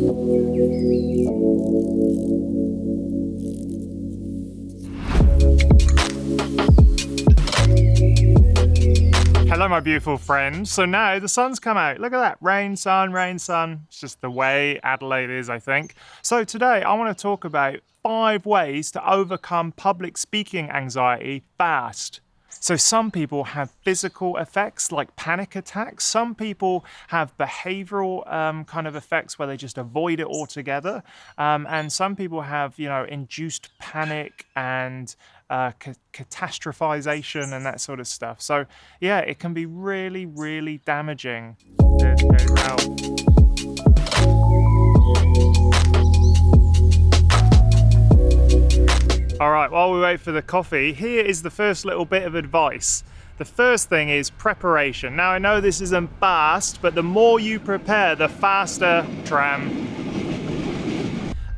Hello, my beautiful friends. So now the sun's come out. Look at that. Rain, sun, rain, sun. It's just the way Adelaide is, I think. So today I want to talk about 5 ways to overcome public speaking anxiety fast. So some people have physical effects like panic attacks. Some people have behavioral kind of effects where they just avoid it altogether. And some people have, induced panic and catastrophization and that sort of stuff. So yeah, it can be really, really damaging. All right, while we wait for the coffee, here is the first little bit of advice. The first thing is preparation. Now I know this isn't fast, but the more you prepare, the faster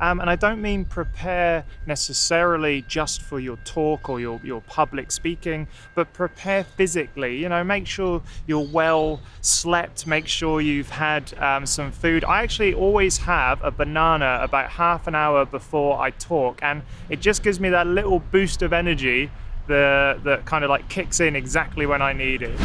and I don't mean prepare necessarily just for your talk or your public speaking, but prepare physically. Make sure you're well slept, make sure you've had some food. I actually always have a banana about half an hour before I talk, and it just gives me that little boost of energy that kind of like kicks in exactly when I need it.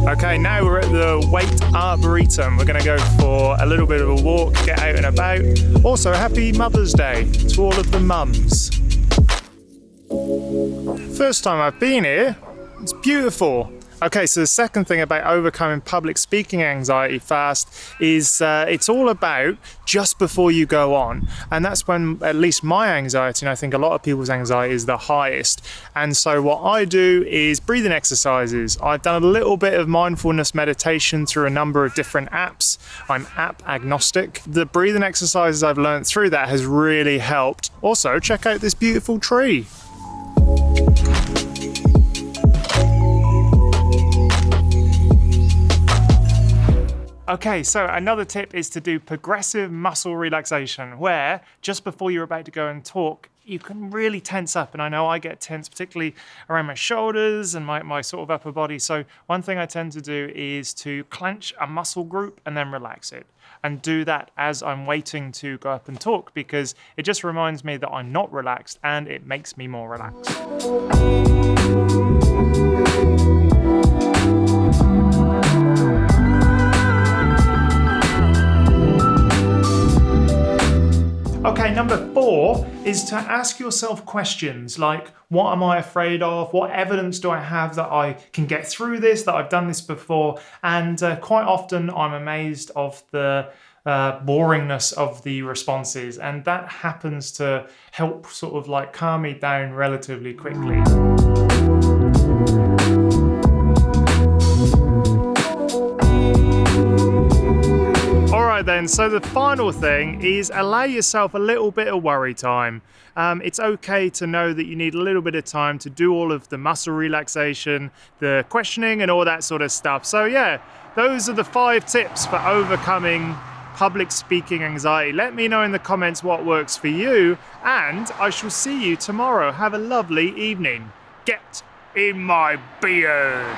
Okay, now we're at the Weight Arboretum. We're going to go for a little bit of a walk, get out and about. Also, happy Mother's Day to all of the mums. First time I've been here, it's beautiful. Okay, so the second thing about overcoming public speaking anxiety fast is it's all about just before you go on. And that's when at least my anxiety, and I think a lot of people's anxiety, is the highest. And so what I do is breathing exercises. I've done a little bit of mindfulness meditation through a number of different apps. I'm app agnostic. The breathing exercises I've learned through that has really helped. Also, check out this beautiful tree. Okay, so another tip is to do progressive muscle relaxation, where just before you're about to go and talk, you can really tense up. And I know I get tense, particularly around my shoulders and my sort of upper body. So one thing I tend to do is to clench a muscle group and then relax it. And do that as I'm waiting to go up and talk, because it just reminds me that I'm not relaxed and it makes me more relaxed. Okay, number 4 is to ask yourself questions like, what am I afraid of? What evidence do I have that I can get through this, that I've done this before? And quite often I'm amazed of the boringness of the responses, and that happens to help sort of like calm me down relatively quickly. Then, so the final thing is allow yourself a little bit of worry time. It's okay to know that you need a little bit of time to do all of the muscle relaxation, the questioning and all that sort of stuff. So yeah, those are the 5 tips for overcoming public speaking anxiety. Let me know in the comments what works for you, and I shall see you tomorrow. Have a lovely evening. Get in my beard.